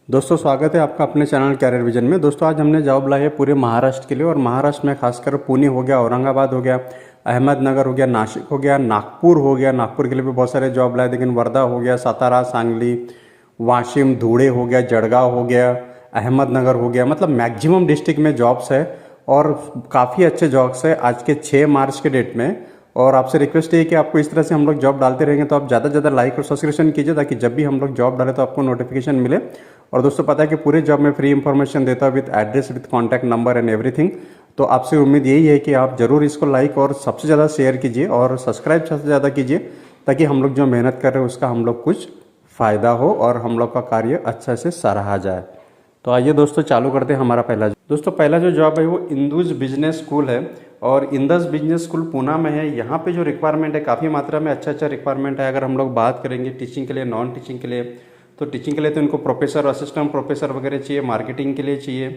दोस्तों स्वागत है आपका अपने चैनल कैरियर विजन में। दोस्तों आज हमने जॉब लाई है पूरे महाराष्ट्र के लिए, और महाराष्ट्र में खासकर पुणे हो गया, औरंगाबाद हो गया, अहमदनगर हो गया, नासिक हो गया, नागपुर हो गया। नागपुर के लिए भी बहुत सारे जॉब लाए, लेकिन वर्धा हो गया, सातारा, सांगली, वाशिम, धुळे हो गया, जळगाव हो गया, अहमदनगर हो गया। मतलब मैक्सिमम डिस्ट्रिक्ट में जॉब्स है और काफ़ी अच्छे जॉब्स है आज के 6 मार्च के डेट में। और आपसे रिक्वेस्ट है कि आपको इस तरह से हम लोग जॉब डालते रहेंगे तो आप ज़्यादा से ज़्यादा लाइक और सब्सक्रिप्शन कीजिए, ताकि जब भी हम लोग जॉब डालें तो आपको नोटिफिकेशन मिले। और दोस्तों पता है कि पूरे जॉब में फ्री इंफॉर्मेशन देता हूँ, with address, with contact number and everything. तो आपसे उम्मीद यही है कि आप ज़रूर इसको लाइक और सबसे ज़्यादा शेयर कीजिए और सब्सक्राइब सबसे ज़्यादा कीजिए, ताकि हम लोग जो मेहनत कर रहे हैं उसका हम लोग कुछ फ़ायदा हो और हम लोग का कार्य अच्छा से सराहा जाए। तो आइए दोस्तों चालू करते हैं हमारा पहला जो जॉब है वो इंदूज बिजनेस स्कूल है, और इंदस बिजनेस स्कूल पूना में है। यहाँ पे जो रिक्वायरमेंट है काफ़ी मात्रा में अच्छा रिक्वायरमेंट है। अगर हम लोग बात करेंगे टीचिंग के लिए, नॉन टीचिंग के लिए, तो टीचिंग के लिए तो इनको प्रोफेसर, असिस्टेंट प्रोफेसर वगैरह चाहिए, मार्केटिंग के लिए चाहिए,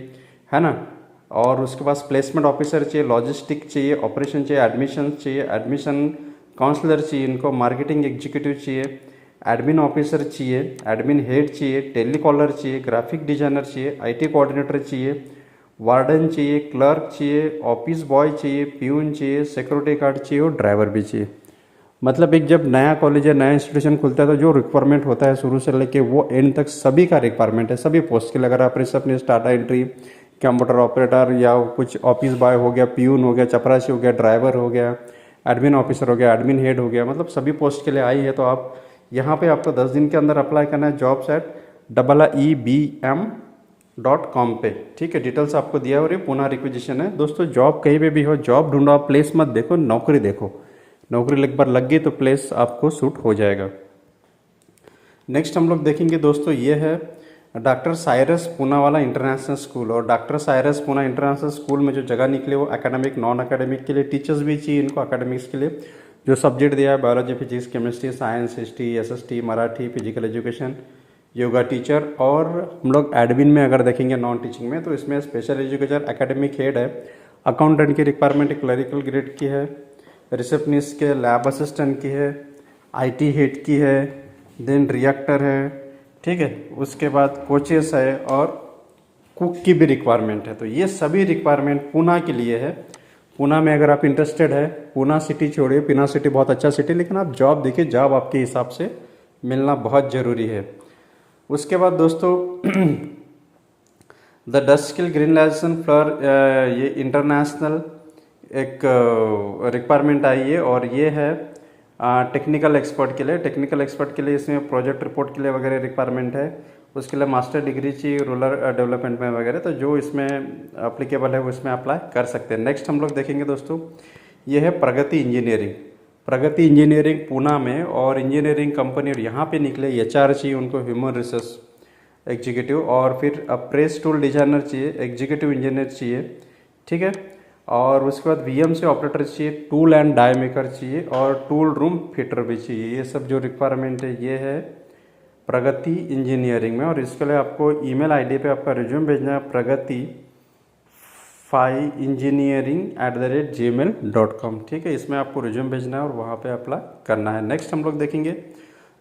है ना। और उसके पास प्लेसमेंट ऑफिसर चाहिए, लॉजिस्टिक चाहिए, ऑपरेशन चाहिए, एडमिशन चाहिए, एडमिशन काउंसलर चाहिए इनको, मार्केटिंग एग्जीक्यूटिव चाहिए, एडमिन ऑफिसर चाहिए, एडमिन हेड चाहिए, टेलीकॉलर चाहिए, ग्राफिक डिजाइनर चाहिए, आईटी कोऑर्डिनेटर चाहिए, वार्डन चाहिए, क्लर्क चाहिए, ऑफिस बॉय चाहिए, प्यून चाहिए, सिक्योरिटी गार्ड चाहिए और ड्राइवर भी चाहिए। मतलब एक जब नया कॉलेज या नया इंस्टीट्यूशन खुलता है तो जो रिक्वायरमेंट होता है शुरू से लेके वो एंड तक सभी का रिक्वायरमेंट है, सभी पोस्ट के लिए। अगर आप receptionist, data entry, computer operator या कुछ ऑफिस बॉय हो गया, प्यून हो गया, चपरासी हो गया, ड्राइवर हो गया, एडमिन ऑफिसर हो गया, एडमिन हेड हो गया, मतलब सभी पोस्ट के लिए आई है। तो आप यहाँ पे आपको 10 दिन के अंदर अप्लाई करना है, jobs@EBM.com पे। ठीक है, डिटेल्स आपको दिया और ये पुनः रिक्वेजिशन है। दोस्तों जॉब कहीं पे भी हो, जॉब ढूंढो, आप प्लेस मत देखो, नौकरी देखो। नौकरी एक बार लग गई तो प्लेस आपको सूट हो जाएगा। नेक्स्ट हम लोग देखेंगे दोस्तों, ये है डॉक्टर साइरस पूना वाला इंटरनेशनल स्कूल। और doctor Cyrus Poona international school में जो जगह निकले वो एकेडमिक, नॉन एकेडमिक के लिए टीचर्स भी चाहिए इनको। एकेडमिक्स के लिए जो सब्जेक्ट दिया है, biology, physics, chemistry, science, history, SST, Marathi, physical education, yoga teacher. और हम लोग एडमिन में अगर देखेंगे नॉन टीचिंग में, तो इसमें स्पेशल एजुकेटर, एकेडमिक हेड है, अकाउंटेंट की रिक्वायरमेंट क्लरिकल ग्रेड की है, रिसेप्शनिस्ट के, लैब असिस्टेंट की है, आईटी हेड की है, देन रिएक्टर है, ठीक है। उसके बाद कोचेस है और कुक की भी रिक्वायरमेंट है। तो ये सभी रिक्वायरमेंट पूना के लिए है। पूना में अगर आप इंटरेस्टेड है, पूना सिटी छोड़िए, पूना सिटी बहुत अच्छा सिटी, लेकिन आप जॉब देखिए, जॉब आपके हिसाब से मिलना बहुत ज़रूरी है। उसके बाद दोस्तों the dust skill green licence for, ये इंटरनेशनल एक रिक्वायरमेंट आई है, और ये है टेक्निकल एक्सपर्ट के लिए। टेक्निकल एक्सपर्ट के लिए इसमें प्रोजेक्ट रिपोर्ट के लिए वगैरह रिक्वायरमेंट है। उसके लिए मास्टर डिग्री चाहिए रूरल डेवलपमेंट में वगैरह। तो जो इसमें अप्लीकेबल है वो इसमें अप्लाई कर सकते हैं। नेक्स्ट हम लोग देखेंगे दोस्तों, ये है प्रगति इंजीनियरिंग। प्रगति इंजीनियरिंग पूना में, और इंजीनियरिंग कंपनी, और यहाँ पे निकले एचआर चाहिए उनको, ह्यूमन रिसोर्स एग्जीक्यूटिव, और फिर प्रेस टूल डिजाइनर चाहिए, एग्जीक्यूटिव इंजीनियर चाहिए, ठीक है। और उसके बाद वीएमसी ऑपरेटर चाहिए, टूल एंड डाई मेकर चाहिए, और टूल रूम फिटर भी चाहिए। ये सब जो रिक्वायरमेंट है ये है प्रगति इंजीनियरिंग में। और इसके लिए आपको ईमेल आईडी पे आपका रिज्यूम भेजना है, pragati5engineering@gmail.com, ठीक है। इसमें आपको रिज्यूम भेजना है और वहाँ पे अप्लाई करना है। नेक्स्ट हम लोग देखेंगे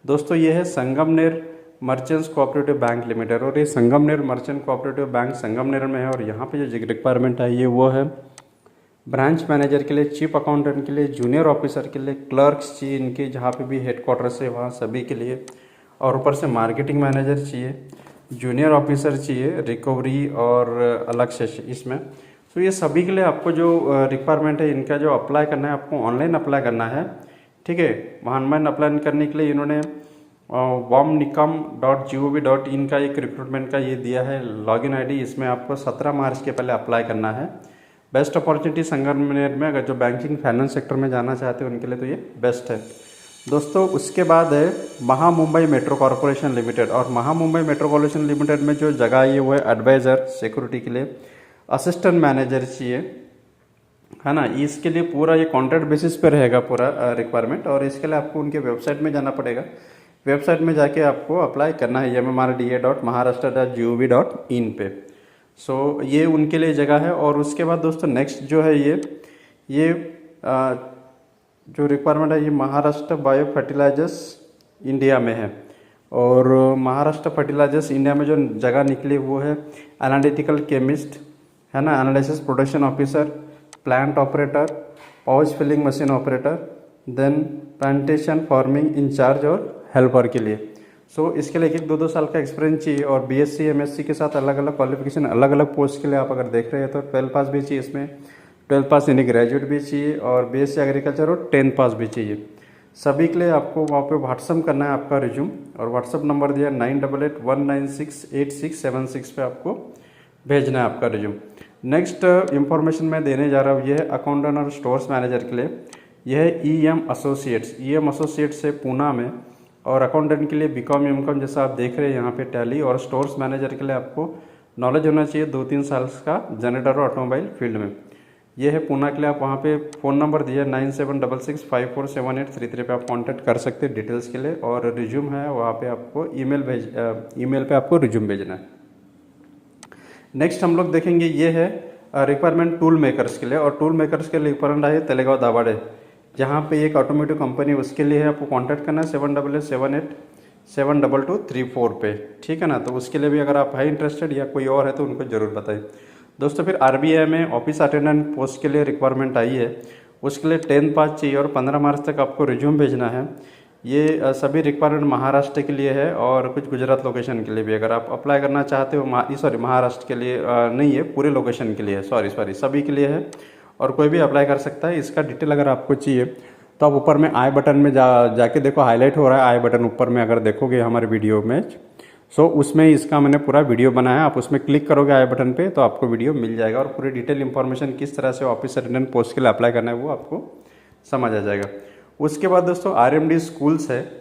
दोस्तों, ये है Sangamner merchants cooperative bank limited. और ये Sangamner merchant cooperative bank Sangamner में है। और यहाँ पे जो रिक्वायरमेंट है ये वो है ब्रांच मैनेजर के लिए, चीफ अकाउंटेंट के लिए, जूनियर ऑफिसर के लिए, क्लर्क्स चाहिए इनके, जहाँ पे भी हेडक्वार्टर्स है वहाँ सभी के लिए। और ऊपर से मार्केटिंग मैनेजर चाहिए, जूनियर ऑफिसर चाहिए, रिकवरी और अलग से इसमें। तो ये सभी के लिए आपको जो रिक्वायरमेंट है इनका जो अप्लाई करना है, आपको ऑनलाइन अप्लाई करना है, ठीक है। ऑनलाइन अप्लाई करने के लिए इन्होंने womnicom.gov.in का एक रिक्रूटमेंट का ये दिया है लॉगिन आईडी। इसमें आपको 17 मार्च के पहले अप्लाई करना है। बेस्ट अपॉर्चुनिटी संगमनेर में, अगर जो बैंकिंग फाइनेंस सेक्टर में जाना चाहते हैं उनके लिए तो ये बेस्ट है दोस्तों। उसके बाद है महामुंबई मेट्रो कॉरपोरेशन लिमिटेड। और महामुंबई मेट्रो कॉरपोरेशन लिमिटेड में जो जगह है वो है एडवाइज़र सिक्योरिटी के लिए, असिस्टेंट मैनेजर चाहिए, है ना। इसके लिए पूरा ये कॉन्ट्रैक्ट बेसिस पे रहेगा पूरा रिक्वायरमेंट। और इसके लिए आपको उनके वेबसाइट में जाना पड़ेगा। वेबसाइट में जाके आपको अप्लाई करना है, mmrda.maharashtra.gov.in पे। सो ये उनके लिए जगह है। और उसके बाद दोस्तों नेक्स्ट जो है ये जो रिक्वायरमेंट है ये महाराष्ट्र बायो फर्टिलाइजर्स इंडिया में है। और महाराष्ट्र फर्टिलाइजर्स इंडिया में जो जगह निकली वो है एनालिटिकल केमिस्ट, है ना, analysis production officer, plant operator, pouch filling machine operator, then plantation farming incharge और हेल्पर के लिए। सो इसके लिए एक 2-2 साल का एक्सपीरियंस चाहिए और बीएससी एमएससी के साथ अलग अलग क्वालिफिकेशन अलग अलग पोस्ट के लिए आप अगर देख रहे हैं तो 12 पास भी चाहिए, इसमें 12 पास यानी ग्रेजुएट भी चाहिए और बीएससी एग्रीकल्चर और 10 पास भी चाहिए। सभी के लिए आपको वहाँ पे व्हाट्सअप करना है आपका रिज्यूम और व्हाट्सअप नंबर दिया 9881968676 पे आपको भेजना है आपका रिज्यूम। नेक्स्ट इंफॉर्मेशन मैं देने जा रहा हूँ, यह है अकाउंटेंट और स्टोर्स मैनेजर के लिए। यह है ईएम एसोसिएट्स है पूना में, और अकाउंटेंट के लिए बीकॉम एमकॉम जैसा आप देख रहे हैं यहाँ पे टैली, और स्टोर्स मैनेजर के लिए आपको नॉलेज होना चाहिए 2-3 साल का जनरेटर और ऑटोमोबाइल फील्ड में। यह है पूना के लिए। आप वहाँ पे फ़ोन नंबर दिया 9766547833 पे आप कांटेक्ट कर सकते हैं डिटेल्स के लिए, और रिज्यूम है वहाँ पे आपको ईमेल पे आपको रिज्यूम भेजना है। नेक्स्ट हम लोग देखेंगे ये है रिक्वायरमेंट टूल मेकर्स के लिए, और टूल मेकर्स के लिए रिक्वायरमेंट है तेलेगांव दाभाडे, जहाँ पे एक ऑटोमेटिव कंपनी उसके लिए है, आपको कांटेक्ट करना है 7878782234 पे, ठीक है ना। तो उसके लिए भी अगर आप है इंटरेस्टेड या कोई और है तो उनको ज़रूर बताइए दोस्तों। फिर आरबीआई में ऑफिस अटेंडेंट पोस्ट के लिए रिक्वायरमेंट आई है, उसके लिए 10 पास चाहिए और 15 मार्च तक आपको रिज्यूम भेजना है। ये सभी रिक्वायरमेंट महाराष्ट्र के लिए है और कुछ गुजरात लोकेशन के लिए भी। अगर आप अप्लाई करना चाहते हो महाराष्ट्र के लिए नहीं है, पूरे लोकेशन के लिए है, सॉरी सभी के लिए है और कोई भी अप्लाई कर सकता है। इसका डिटेल अगर आपको चाहिए तो आप ऊपर में आई बटन में जाके देखो, हाईलाइट हो रहा है आई बटन ऊपर में, अगर देखोगे हमारे वीडियो में सो उसमें इसका मैंने पूरा वीडियो बनाया, आप उसमें क्लिक करोगे आई बटन पे तो आपको वीडियो मिल जाएगा और पूरी डिटेल इन्फॉर्मेशन किस तरह से ऑफिस अटेंडेंट पोस्ट के लिए अप्लाई करना है वो आपको समझ आ जाएगा। उसके बाद दोस्तों आरएमडी स्कूल्स है,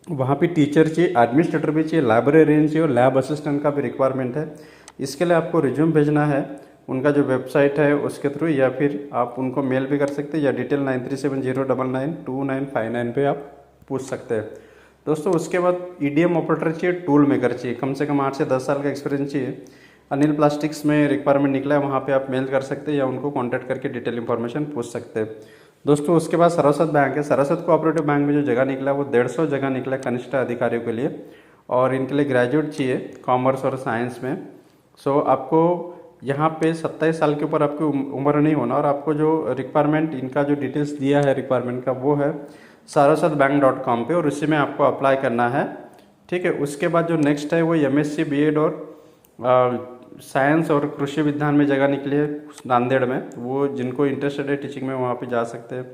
वहाँ पे टीचर चाहिए, एडमिनिस्ट्रेटर भी चाहिए, लाइब्रेरियन चाहिए और लैब असिस्टेंट का भी रिक्वायरमेंट है। इसके लिए आपको रिज्यूम भेजना है उनका जो वेबसाइट है उसके थ्रू, या फिर आप उनको मेल भी कर सकते हैं, या डिटेल 9370992959 पे आप पूछ सकते हैं दोस्तों। उसके बाद ईडीएम ऑपरेटर चाहिए, टूल मेकर चाहिए, कम से कम 8 से 10 साल का एक्सपीरियंस चाहिए। अनिल प्लास्टिक्स में रिक्वायरमेंट निकला है, वहाँ पे आप मेल कर सकते हैं या उनको कांटेक्ट करके डिटेल इन्फॉर्मेशन पूछ सकते हैं दोस्तों। उसके बाद सरस्वत बैंक है, सरस्वत कोऑपरेटिव बैंक में जो जगह निकला है वो 150 जगह निकला है कनिष्ठ अधिकारियों के लिए, और इनके लिए ग्रेजुएट चाहिए कॉमर्स और साइंस में। सो आपको यहाँ पे 27 साल के ऊपर आपकी उम्र नहीं होना, और आपको जो रिक्वायरमेंट इनका जो डिटेल्स दिया है रिक्वायरमेंट का वो है saraswatbank.com पे, और उसी में आपको अप्लाई करना है, ठीक है। उसके बाद जो नेक्स्ट है वो एमएससी बीएड और साइंस और कृषि विज्ञान में जगह निकली है नांदेड़ में, वो जिनको इंटरेस्टेड है टीचिंग में वहाँ पे जा सकते हैं।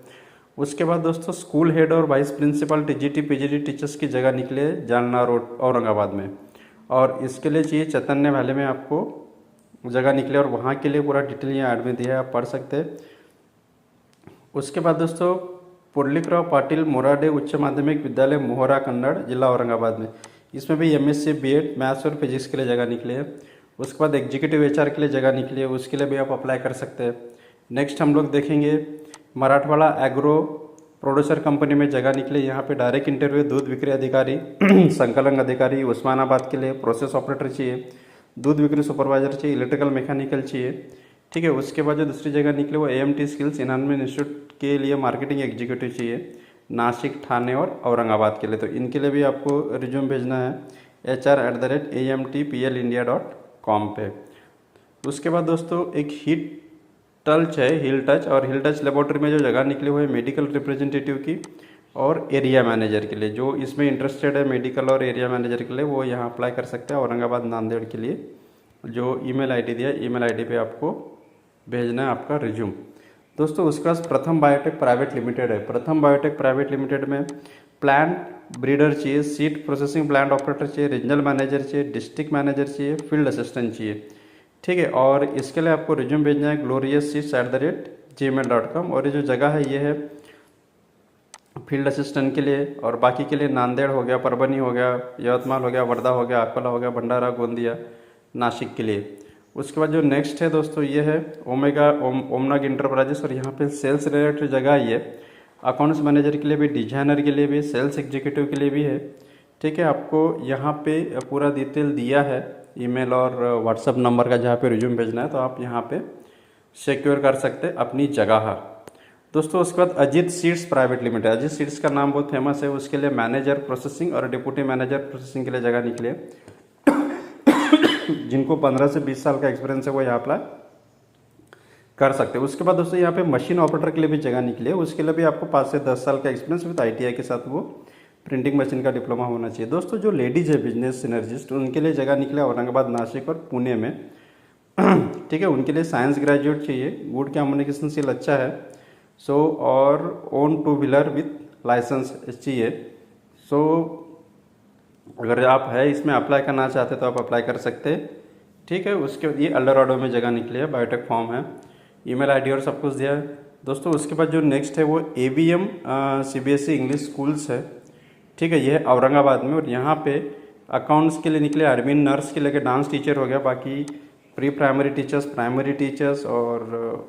उसके बाद दोस्तों स्कूल हेड और vice principal TGT PGT teachers की जगह निकली है जालना रोड औरंगाबाद में, और इसके लिए चाहिए चैतन्य वैली में आपको जगह निकले, और वहाँ के लिए पूरा डिटेल यहाँ ऐड में दिया है, आप पढ़ सकते हैं। उसके बाद दोस्तों पुरलिकराव पाटिल मोराडे उच्च माध्यमिक विद्यालय मोहरा कन्नड़ जिला औरंगाबाद में, इसमें भी एमएससी बीएड मैथ्स और फिजिक्स के लिए जगह निकली है। उसके बाद एग्जीक्यूटिव एचआर के लिए जगह निकली है, उसके लिए भी आप अप्लाई कर सकते हैं। नेक्स्ट हम लोग देखेंगे मराठवाड़ा एग्रो प्रोड्यूसर कंपनी में जगह निकली, यहाँ पे डायरेक्ट इंटरव्यू दूध विक्रय अधिकारी संकलन अधिकारी उस्मानाबाद के लिए, प्रोसेस ऑपरेटर चाहिए, दूध बिक्री सुपरवाइजर चाहिए, इलेक्ट्रिकल मैकेनिकल चाहिए, ठीक है। उसके बाद जो दूसरी जगह निकले वो एएमटी स्किल्स इन्हांसमेंट इंस्टीट्यूट के लिए मार्केटिंग एग्जीक्यूटिव चाहिए नासिक, ठाणे और औरंगाबाद के लिए, तो इनके लिए भी आपको रिज्यूम भेजना है hr@amtplindia.com पे। उसके बाद दोस्तों एक हिल टच और हिल टच लेबोरेटरी में जो जगह निकली हुई है मेडिकल रिप्रेजेंटेटिव की और एरिया मैनेजर के लिए, जो इसमें इंटरेस्टेड है मेडिकल और एरिया मैनेजर के लिए वो यहाँ अप्लाई कर सकते हैं औरंगाबाद नांदेड़ के लिए। जो ईमेल आईडी दिया ईमेल आईडी पे आपको भेजना है आपका रिज्यूम दोस्तों। उसके बाद प्रथम बायोटेक प्राइवेट लिमिटेड है, प्रथम बायोटेक प्राइवेट लिमिटेड में प्लांट ब्रीडर चाहिए, सीड प्रोसेसिंग प्लांट ऑपरेटर चाहिए, रीजनल मैनेजर चाहिए, डिस्ट्रिक्ट मैनेजर चाहिए, फील्ड असिस्टेंट चाहिए, ठीक है। और इसके लिए आपको रिज्यूम भेजना है gloriousseeds@gmail.com, और ये जो जगह है ये है फील्ड असिस्टेंट के लिए, और बाकी के लिए नांदेड़ हो गया, परभनी हो गया, यवतमाल हो गया, वर्धा हो गया, अकोला हो गया, भंडारा, गोंदिया, नासिक के लिए। उसके बाद जो नेक्स्ट है दोस्तों ये है ओमनाग इंटरप्राइजेस, और यहाँ पे सेल्स रिलेटेड जगह ये अकाउंट्स मैनेजर के लिए भी, डिजाइनर के लिए भी, सेल्स एग्जीक्यूटिव के लिए भी है, ठीक है। आपको यहाँ पे पूरा डिटेल दिया है ईमेल और व्हाट्सअप नंबर का, जहाँ पे रिज्यूम भेजना है तो आप यहाँ पे सिक्योर कर सकते अपनी जगह। दोस्तों उसके बाद Ajit seeds private limited, Ajit seeds का नाम बहुत फेमस है, उसके लिए मैनेजर प्रोसेसिंग और डिप्टी मैनेजर प्रोसेसिंग के लिए जगह निकली है। जिनको 15 से 20 साल का एक्सपीरियंस है वो यहाँ अप्लाई कर सकते हैं। उसके बाद दोस्तों यहाँ पे मशीन ऑपरेटर के लिए भी जगह निकली है, उसके लिए भी आपको 5 से 10 साल का एक्सपीरियंस विद ITI के साथ वो प्रिंटिंग मशीन का डिप्लोमा होना चाहिए। दोस्तों जो लेडीज है बिजनेस सिनर्जिस्ट, उनके लिए जगह निकले औरंगाबाद, नासिक और पुणे में। ठीक है, उनके लिए साइंस ग्रेजुएट चाहिए, गुड कम्युनिकेशन स्किल अच्छा है, और ओन 2 व्हीलर विथ लाइसेंस चाहिए। अगर आप है इसमें अप्लाई करना चाहते तो आप अप्लाई कर सकते हैं। ठीक है, उसके बाद ये अल्डोराडो में जगह निकली है, बायोटेक फॉर्म है, ईमेल आईडी और सब कुछ दिया है। दोस्तों उसके बाद जो नेक्स्ट है वो ABM CBSE इंग्लिश स्कूल्स है। ठीक है, ये है औरंगाबाद में, और यहाँ पे अकाउंट्स के लिए निकले, एडमिन, नर्स के लिए डांस टीचर हो गया, बाकी pre primary teachers, primary teachers और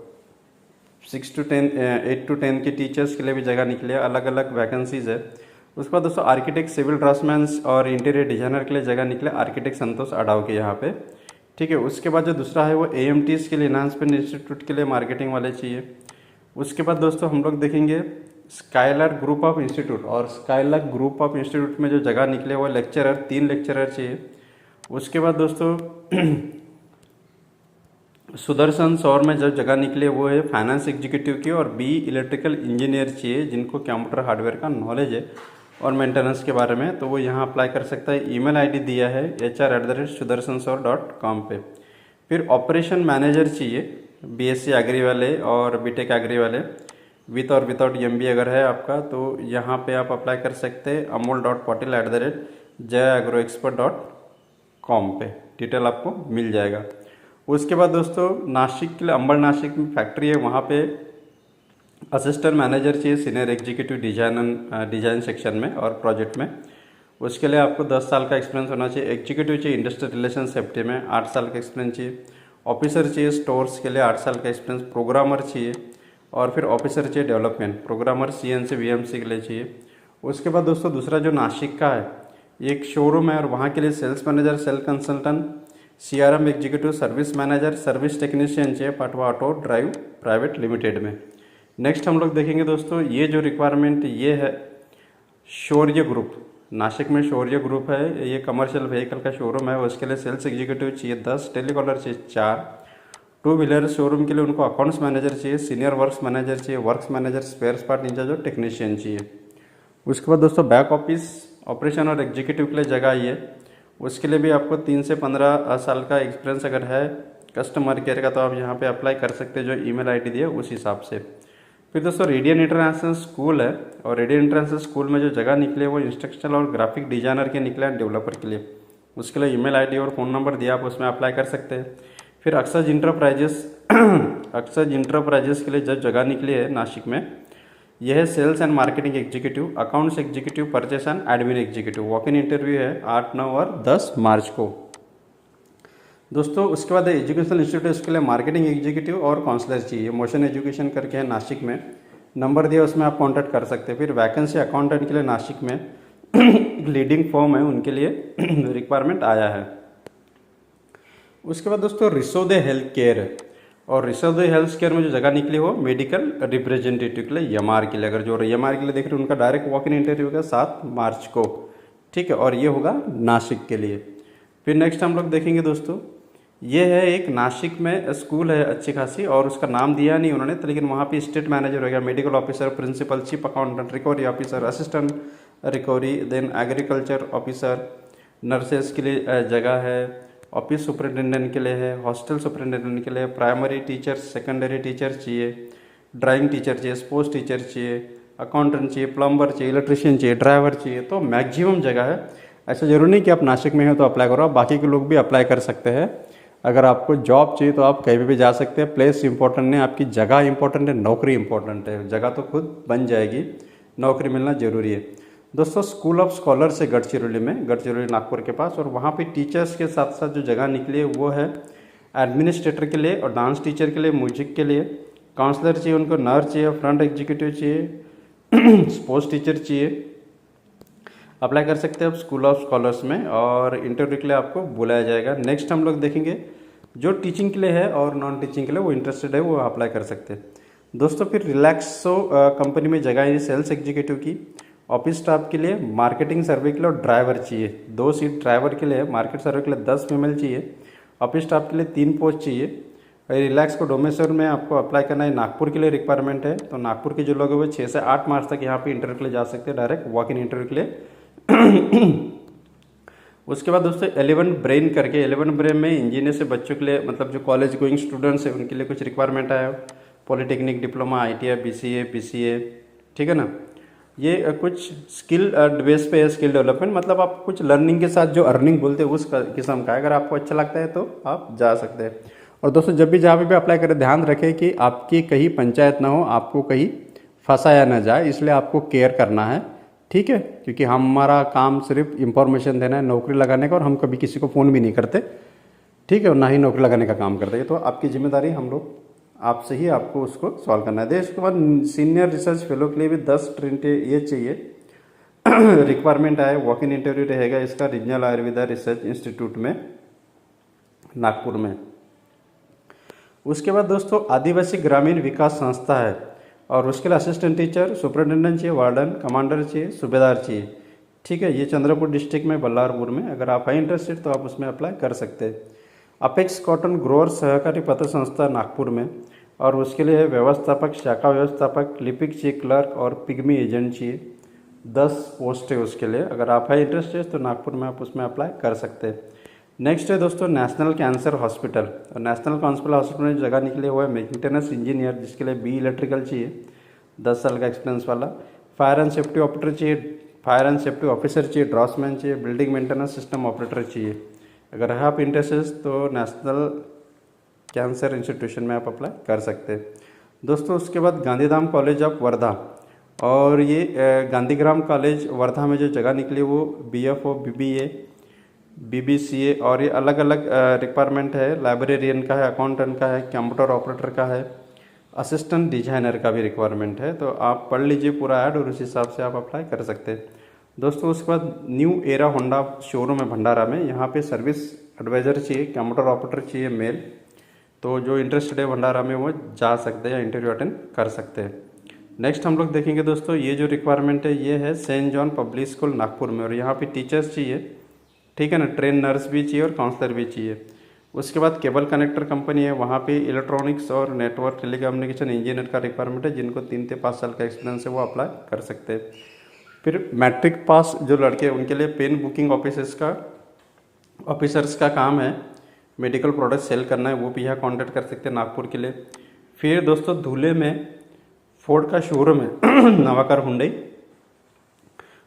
8 to 10 के टीचर्स के लिए भी जगह निकले, अलग अलग वैकेंसीज है। उसके बाद दोस्तों आर्किटेक्ट, सिविल ड्राफ्ट्समैन और इंटीरियर डिजाइनर के लिए जगह निकले, आर्किटेक्ट संतोष अडाव के यहाँ पे। ठीक है, उसके बाद जो दूसरा है वो AMTs के लिए, एनहांसमेंट इंस्टीट्यूट के लिए मार्केटिंग वाले चाहिए। उसके बाद दोस्तों हम लोग देखेंगे स्काईलार्क ग्रुप ऑफ इंस्टीट्यूट, और स्काईलार्क ग्रुप ऑफ इंस्टीट्यूट में जो जगह निकले वो लेक्चरर, 3 लेक्चरर चाहिए। उसके बाद दोस्तों सुदर्शन सौर में जो जगह निकले वो है फाइनेंस एग्जीक्यूटिव की, और BE इलेक्ट्रिकल इंजीनियर चाहिए जिनको कंप्यूटर हार्डवेयर का नॉलेज है और मेंटेनेंस के बारे में, तो वो यहाँ अप्लाई कर सकता है। ईमेल आईडी दिया है hr@sudarshansaur.com पे। फिर ऑपरेशन मैनेजर चाहिए, BSc एग्री वाले और BTech एग्री वाले, विथ और विदाउट MBA अगर है आपका तो यहाँ पे आप अप्लाई कर सकते हैं amol.patil@jayagroexpert.com पे, डिटेल आपको मिल जाएगा। उसके बाद दोस्तों नासिक के लिए, अंबड़ नासिक में फैक्ट्री है, वहाँ पे असिस्टेंट मैनेजर चाहिए, सीनियर एग्जीक्यूटिव डिज़ाइन सेक्शन में और प्रोजेक्ट में। उसके लिए आपको 10 साल का एक्सपीरियंस होना चाहिए। एग्जीक्यूटिव चाहिए इंडस्ट्रियल रिलेशन सेफ्टी में, 8 साल का एक्सपीरियंस चाहिए। ऑफिसर चाहिए स्टोर्स के लिए, 8 साल का एक्सपीरियंस। प्रोग्रामर चाहिए, और फिर ऑफिसर चाहिए डेवलपमेंट, प्रोग्रामर CNC VMC के लिए चाहिए। उसके बाद दोस्तों दूसरा जो नासिक का है, एक शोरूम है और वहाँ के लिए sales manager, sale consultant, CRM executive, service manager, service technician चाहिए, Patwa auto drive private limited में। नेक्स्ट हम लोग देखेंगे दोस्तों, ये जो रिक्वायरमेंट ये है शौर्य ग्रुप, नासिक में शौर्य ग्रुप है, ये कमर्शियल व्हीकल का शोरूम है, उसके लिए सेल्स एग्जीक्यूटिव चाहिए 10, टेलीकॉलर चाहिए 4, 2 व्हीलर शोरूम के लिए उनको अकाउंट्स मैनेजर चाहिए, सीनियर वर्क्स मैनेजर चाहिए, works manager, spare part incharge और टेक्नीशियन चाहिए। उसके बाद दोस्तों बैक ऑफिस ऑपरेशन और एग्जीक्यूटिव के लिए जगह आई है, उसके लिए भी आपको 3 से 15 साल का एक्सपीरियंस अगर है कस्टमर केयर का तो आप यहाँ पे अप्लाई कर सकते हैं, जो ईमेल आईडी दिया उस हिसाब से। फिर दोस्तों रेडियन इंटरनेशनल स्कूल है, और रेडियन इंटरनेशनल स्कूल में जो जगह निकले वो इंस्ट्रक्शनल और ग्राफिक डिजाइनर के निकले हैं, डेवलपर के लिए। उसके लिए ईमेल आईडी और फ़ोन नंबर दिया, आप उसमें अप्लाई कर सकते हैं। फिर अक्षज इंटरप्राइजेस के लिए जो जगह निकली है नासिक में, यह है sales and marketing executive, accounts executive, purchase and admin executive. Walk in interview है 8, 9 और 10 मार्च को दोस्तों। उसके बाद एजुकेशनल इंस्टीट्यूट, उसके लिए मार्केटिंग एग्जीक्यूटिव और काउंसलर चाहिए, मोशन एजुकेशन करके है नासिक में, नंबर दिया उसमें आप कांटेक्ट कर सकते हैं। फिर वैकेंसी अकाउंटेंट के लिए नासिक में लीडिंग फॉर्म है, उनके लिए रिक्वायरमेंट आया है। उसके बाद दोस्तों रिसोदे हेल्थ केयर है, और रिसोदे हेल्थ केयर में जो जगह निकली हो मेडिकल रिप्रेजेंटेटिव के लिए, यमार के लिए। अगर जो यमार के लिए देख रहे हैं उनका डायरेक्ट वॉक इन इंटरव्यू होगा 7 मार्च को, ठीक है, और ये होगा नासिक के लिए। फिर नेक्स्ट हम लोग देखेंगे दोस्तों, ये है एक नासिक में स्कूल है अच्छी खासी, और उसका नाम दिया नहीं उन्होंने, तो लेकिन वहाँ पे स्टेट मैनेजर हो गया, medical officer, principal, chief accountant, recovery officer, assistant recovery, then agriculture officer, nurses के लिए जगह है, ऑफिस सुपरिटेंडेंट के लिए है, हॉस्टल सुपरिटेंडेंट के लिए, प्राइमरी टीचर, सेकेंडरी टीचर चाहिए, ड्राइंग टीचर चाहिए, स्पोर्ट्स टीचर चाहिए, अकाउंटेंट चाहिए, प्लम्बर चाहिए, इलेक्ट्रिशियन चाहिए, ड्राइवर चाहिए। तो मैक्सिमम जगह है, ऐसा जरूरी नहीं कि आप नासिक में हो तो अप्लाई करो, बाकी के लोग भी अप्लाई कर सकते हैं। अगर आपको जॉब चाहिए तो आप कहीं भी जा सकते हैं, प्लेस इंपॉर्टेंट नहीं, आपकी जगह इंपॉर्टेंट है, नौकरी इंपॉर्टेंट है। जगह तो खुद बन जाएगी, नौकरी मिलना जरूरी है दोस्तों। स्कूल ऑफ स्कॉलर्स है गढ़चिरौली में, गढ़चिरौली नागपुर के पास, और वहाँ पे टीचर्स के साथ साथ जो जगह निकली है वो है एडमिनिस्ट्रेटर के लिए और डांस टीचर के लिए, म्यूजिक के लिए, काउंसलर चाहिए उनको, नर्स चाहिए, फ्रंट एग्जीक्यूटिव चाहिए, स्पोर्ट्स टीचर चाहिए। अप्लाई कर सकते हैं आप स्कूल ऑफ स्कॉलर्स में, और इंटरव्यू के लिए आपको बुलाया जाएगा। नेक्स्ट हम लोग देखेंगे जो टीचिंग के लिए है और नॉन टीचिंग के लिए वो इंटरेस्टेड है वो अप्लाई कर सकते हैं। दोस्तों फिर रिलैक्सो कंपनी में जगह है सेल्स एग्जीक्यूटिव की। ऑफिस स्टाफ के लिए, मार्केटिंग सर्वे के लिए और ड्राइवर चाहिए। 2 सीट ड्राइवर के लिए, मार्केट सर्वे के लिए 10 फीमेल चाहिए। ऑफिस स्टाफ के लिए 3 पोस्ट चाहिए। रिलैक्स को डोमेस्टर में आपको अप्लाई करना है। नागपुर के लिए रिक्वायरमेंट है, तो नागपुर के जो लोग हैं वो 6 से 8 मार्च तक यहाँ पे इंटरव्यू के लिए जा सकते हैं, डायरेक्ट वॉक इन इंटरव्यू के लिए। उसके बाद दोस्तों 11 ब्रेन करके, 11 ब्रेन में इंजीनियर से बच्चों के लिए, मतलब जो कॉलेज गोइंग स्टूडेंट्स हैं उनके लिए कुछ रिक्वायरमेंट आया। Polytechnic, diploma, ITI, BCA, PCA, ठीक है ना। ये कुछ स्किल बेस पे है, स्किल डेवलपमेंट, मतलब आप कुछ लर्निंग के साथ जो अर्निंग बोलते हैं उस किस्म का है। अगर आपको अच्छा लगता है तो आप जा सकते हैं। और दोस्तों जब भी जहाँ पे भी अप्लाई करें ध्यान रखें कि आपकी कहीं पंचायत ना हो, आपको कहीं फंसाया ना जाए, इसलिए आपको केयर करना है, ठीक है। क्योंकि हमारा काम सिर्फ इंफॉर्मेशन देना है, नौकरी लगाने का, और हम कभी किसी को फ़ोन भी नहीं करते, ठीक है, और ना ही नौकरी लगाने का काम करते हैं। तो आपकी जिम्मेदारी, हम लोग आपसे ही आपको उसको सॉल्व करना है। उसके बाद सीनियर रिसर्च फेलो के लिए भी 10 ट्रेंटे ये चाहिए रिक्वायरमेंट आए। वॉक इन इंटरव्यू रहेगा इसका रीजनल आयुर्वेदा रिसर्च इंस्टीट्यूट में, नागपुर में। उसके बाद दोस्तों आदिवासी ग्रामीण विकास संस्था है, और उसके लिए असिस्टेंट टीचर, सुपरिटेंडेंट चाहिए, वार्डन, कमांडर चाहिए, सूबेदार चाहिए, ठीक है। ये चंद्रपुर डिस्ट्रिक्ट में, बल्लारपुर में। अगर आप हैं इंटरेस्टेड तो आप उसमें अप्लाई कर सकते हैं। अपेक्स कॉटन ग्रोअर सहकारी पत्र संस्था नागपुर में, और उसके लिए व्यवस्थापक, शाखा व्यवस्थापक, लिपिक चाहिए, क्लर्क और पिग्मी एजेंट चाहिए। 10 पोस्ट है उसके लिए। अगर आप हैं इंटरेस्टेड तो नागपुर में आप उसमें अप्लाई कर सकते हैं। नेक्स्ट है दोस्तों नेशनल कैंसर हॉस्पिटल, और नेशनल कैंसर हॉस्पिटल में जगह निकले हुआ है मेंटेनेंस इंजीनियर, जिसके लिए BE इलेक्ट्रिकल चाहिए, 10 साल का एक्सपीरियंस वाला। फायर एंड सेफ्टी ऑपरेटर चाहिए, फायर एंड सेफ्टी ऑफिसर चाहिए, ड्रॉसमैन चाहिए, बिल्डिंग मेंटेनेंस सिस्टम ऑपरेटर चाहिए। अगर है आप इंटरेस्टेड तो नेशनल कैंसर इंस्टीट्यूशन में आप अप्लाई कर सकते हैं। दोस्तों उसके बाद गांधीधाम कॉलेज ऑफ वर्धा, और ये गांधीग्राम कॉलेज वर्धा में जो जगह निकली वो BFO, BBA, BBCA, और ये अलग अलग रिक्वायरमेंट है। लाइब्रेरियन का है, अकाउंटेंट का है, कंप्यूटर ऑपरेटर का है, असिस्टेंट डिजाइनर का भी रिक्वायरमेंट है। तो आप पढ़ लीजिए पूरा ऐड, और उस हिसाब से आप अप्लाई कर सकते हैं। दोस्तों उसके बाद न्यू एरा होंडा शोरूम है भंडारा में, यहाँ पे सर्विस एडवाइज़र चाहिए, कंप्यूटर ऑपरेटर चाहिए, मेल। तो जो इंटरेस्टेड है भंडारा में वो जा सकते हैं या इंटरव्यू अटेंड कर सकते हैं। नेक्स्ट हम लोग देखेंगे दोस्तों, ये जो रिक्वायरमेंट है ये है Saint John Public School Nagpur में, और यहाँ पे टीचर्स चाहिए, ठीक है ना। ट्रेन नर्स भी चाहिए और काउंसलर भी चाहिए। उसके बाद केबल कनेक्टर कंपनी है, वहाँ पे इलेक्ट्रॉनिक्स और नेटवर्क टेलीकम्युनिकेशन इंजीनियर का रिक्वायरमेंट है, जिनको 3 से 5 साल का एक्सपीरियंस है वो अप्लाई कर सकते हैं। फिर मैट्रिक पास जो लड़के हैं उनके लिए पेन बुकिंग ऑफिसर्स का काम है, मेडिकल प्रोडक्ट सेल करना है, वो भी यहाँ कॉन्टैक्ट कर सकते हैं नागपुर के लिए। फिर दोस्तों धुले में फोर्ड का शोरूम है नवाकर हुंडई,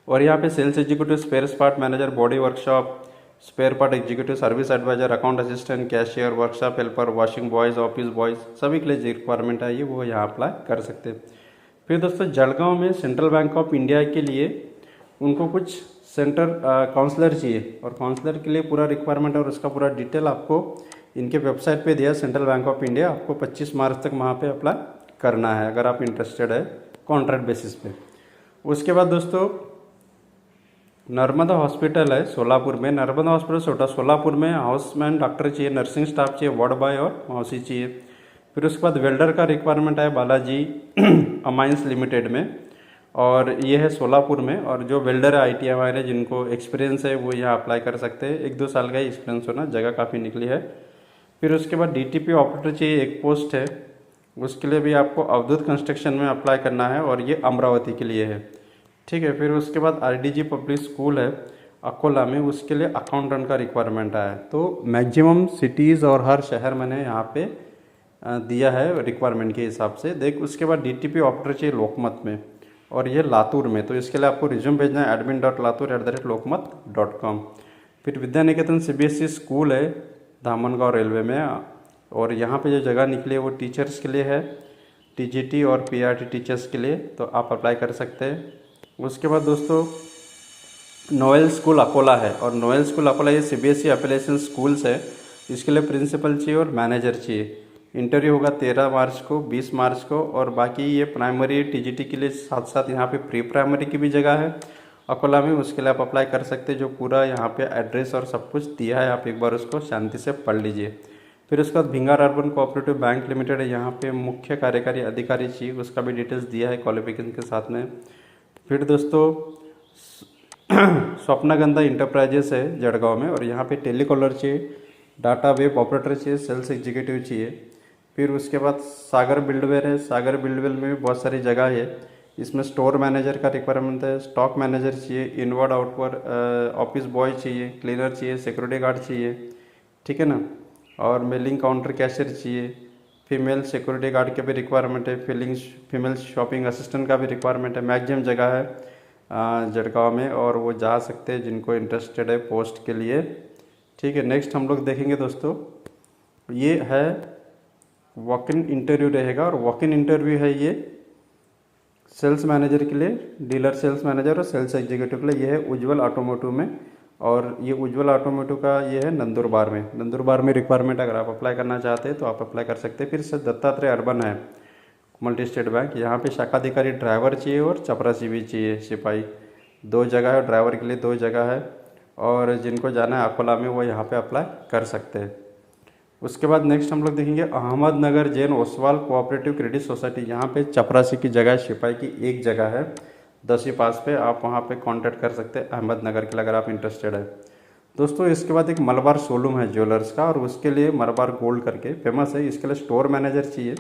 और यहाँ पे sales executive, spare part manager, body workshop, spare part executive, service advisor, account assistant, cashier, workshop helper, washing boys, office boys, सभी के लिए जो रिक्वायरमेंट है ये वो यहाँ अप्लाई कर सकते हैं। फिर दोस्तों जलगांव में सेंट्रल बैंक ऑफ इंडिया के लिए उनको कुछ सेंटर काउंसलर चाहिए, और काउंसलर के लिए पूरा रिक्वायरमेंट और उसका पूरा डिटेल आपको इनके वेबसाइट पे दिया, सेंट्रल बैंक ऑफ इंडिया। आपको 25 मार्च तक वहाँ पे अप्लाई करना है अगर आप इंटरेस्टेड है कॉन्ट्रैक्ट बेसिस पे। उसके बाद दोस्तों नर्मदा हॉस्पिटल है सोलापुर में, नर्मदा हॉस्पिटल सोलापुर में हाउसमैन डॉक्टर चाहिए, नर्सिंग स्टाफ चाहिए, वार्ड बॉय और मौसी चाहिए। फिर उसके बाद वेल्डर का रिक्वायरमेंट है बालाजी अमाइंस लिमिटेड में, और ये है सोलापुर में। और जो वेल्डर है ITI वाले जिनको एक्सपीरियंस है वो यहाँ अप्लाई कर सकते हैं, 1-2 साल का ही एक्सपीरियंस होना, जगह काफ़ी निकली है। फिर उसके बाद DTP ऑपरेटर चाहिए, 1 पोस्ट है, उसके लिए भी आपको अवधूत कंस्ट्रक्शन में अप्लाई करना है, और ये अमरावती के लिए है, ठीक है। फिर उसके बाद RDG पब्लिक स्कूल है अकोला में, उसके लिए अकाउंटेंट का रिक्वायरमेंट आया है। तो मैक्सिमम सिटीज़ और हर शहर मैंने यहाँ पे दिया है रिक्वायरमेंट के हिसाब से। देख उसके बाद DTP ऑपरेटर चाहिए लोकमत में, और ये लातूर में। तो इसके लिए आपको रिज्यूम भेजना है admin.latur@lokmat.com। फिर विद्या निकेतन CBSE स्कूल है धामनगांव रेलवे में, और यहाँ पे जो जगह निकली है वो टीचर्स के लिए है, TGT और PRT टीचर्स के लिए, तो आप अप्लाई कर सकते हैं। उसके बाद दोस्तों नोएल स्कूल अकोला है, और नोएल स्कूल अकोला ये CBSE एफिलिएशन स्कूल्स है, इसके लिए प्रिंसिपल चाहिए और मैनेजर चाहिए। इंटरव्यू होगा 13 मार्च को, 20 मार्च को, और बाकी ये प्राइमरी TGT के लिए साथ साथ यहाँ पे प्री प्राइमरी की भी जगह है अकोला में, उसके लिए आप अप्लाई कर सकते हैं। जो पूरा यहाँ पे एड्रेस और सब कुछ दिया है, आप एक बार उसको शांति से पढ़ लीजिए। फिर उसके बाद Bhingar urban cooperative bank limited है, यहाँ पे मुख्य कार्यकारी अधिकारी चाहिए, उसका भी डिटेल्स दिया है क्वालिफिकेशन के साथ में। फिर दोस्तों स्वप्नगंधा इंटरप्राइजेस है जड़गांव में, और यहाँ पे टेलीकॉलर चाहिए, डाटा वेब ऑपरेटर चाहिए, सेल्स एग्जीक्यूटिव चाहिए। फिर उसके बाद सागर बिल्डवेयर है, सागर बिल्डवेयर में भी बहुत सारी जगह है, इसमें स्टोर मैनेजर का रिक्वायरमेंट है, स्टॉक मैनेजर चाहिए, इनवर्ड आउटवर्ड ऑफिस बॉय चाहिए, क्लीनर चाहिए, सिक्योरिटी गार्ड चाहिए, ठीक है ना, और मेलिंग काउंटर कैशियर चाहिए। फीमेल सिक्योरिटी गार्ड के भी रिक्वायरमेंट है, फीमेल शॉपिंग असिस्टेंट का भी रिक्वायरमेंट है। मैक्सिमम जगह है जड़गांव में, और वो जा सकते हैं जिनको इंटरेस्टेड है पोस्ट के लिए, ठीक है। नेक्स्ट हम लोग देखेंगे दोस्तों, ये है वॉक इन इंटरव्यू रहेगा, और वॉक इन इंटरव्यू है ये सेल्स मैनेजर के लिए, डीलर सेल्स मैनेजर और सेल्स एग्जीक्यूटिव के लिए। ये है उज्ज्वल ऑटोमोटिव में, और ये उज्ज्वल ऑटोमोटिव का ये है नंदुरबार में। नंदुरबार में रिक्वायरमेंट अगर आप अप्लाई करना चाहते हैं तो आप अप्लाई कर सकते हैं। फिर से दत्तात्रेय अर्बन है मल्टी स्टेट बैंक, यहाँ पे शाखाधिकारी ड्राइवर चाहिए और चपरासी भी चाहिए, सिपाही। 2 जगह है, ड्राइवर के लिए 2 जगह है, और जिनको जाना है अकोला में वो यहाँ पे अप्लाई कर सकते हैं। उसके बाद नेक्स्ट हम लोग देखेंगे Ahmednagar Jain Oswal cooperative credit society, यहाँ पे चपरासी की जगह, सिपाही की 1 जगह है 10वीं पास पे, आप वहाँ पे कांटेक्ट कर सकते हैं अहमदनगर के लिए अगर आप इंटरेस्टेड है दोस्तों। इसके बाद एक मलबार शोरूम है ज्वेलर्स का, और उसके लिए मलबार गोल्ड करके फेमस है, इसके लिए स्टोर मैनेजर चाहिए,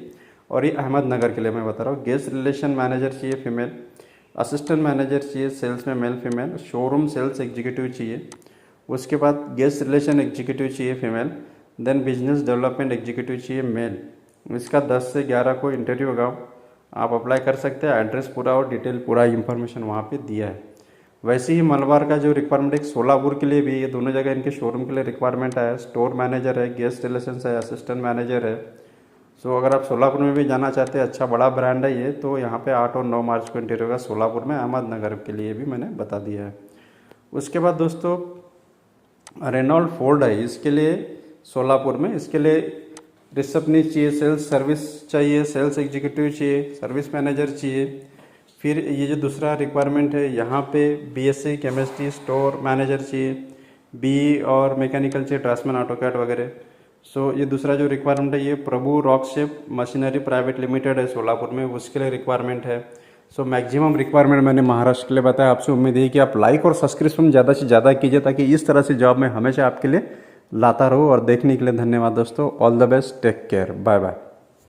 और ये अहमदनगर के लिए मैं बता रहा हूँ। गेस्ट रिलेशन मैनेजर चाहिए फीमेल, असिस्टेंट मैनेजर चाहिए सेल्स में male female, showroom sales executive चाहिए, उसके बाद गेस्ट रिलेशन एग्जीक्यूटिव चाहिए female, then business development executive चाहिए मेल। इसका 10 से 11 को इंटरव्यू होगा, आप अप्लाई कर सकते हैं। एड्रेस पूरा और डिटेल पूरा इन्फॉर्मेशन वहाँ पे दिया है। वैसे ही मलबार का जो रिक्वायरमेंट है सोलापुर के लिए भी, ये दोनों जगह इनके शोरूम के लिए रिक्वायरमेंट है, स्टोर मैनेजर है, गेस्ट रिलेशन है, असिस्टेंट मैनेजर है। सो अगर आप सोलापुर में भी जाना चाहते हैं, अच्छा बड़ा ब्रांड है ये, तो यहाँ पे 8 और 9 मार्च को इंटरव्यू होगा सोलापुर में। अहमदनगर के लिए भी मैंने बता दिया है। उसके बाद दोस्तों रेनॉल्ड फोर्ड है, इसके लिए सोलापुर में, इसके लिए रिसेप्शनिस्ट चाहिए, सेल्स सर्विस चाहिए, सेल्स एग्जीक्यूटिव चाहिए, सर्विस मैनेजर चाहिए। फिर ये जो दूसरा रिक्वायरमेंट है यहाँ पे बीएससी केमिस्ट्री स्टोर मैनेजर चाहिए, बीई और मैकेनिकल चाहिए, ड्राफ्ट्समैन ऑटोकैड वगैरह। सो ये दूसरा जो रिक्वायरमेंट है ये प्रभु रॉकशेप मशीनरी प्राइवेट लिमिटेड है सोलापुर में, उसके लिए रिक्वायरमेंट है। सो मैक्सिमम रिक्वायरमेंट मैंने महाराष्ट्र के लिए बताया। आपसे उम्मीद है कि आप लाइक और सब्सक्रिप्शन ज़्यादा से ज़्यादा कीजिए, ताकि इस तरह से जॉब मैं हमेशा आपके लिए लाता रहूँ। और देखने के लिए धन्यवाद दोस्तों। All the best, take care, bye bye.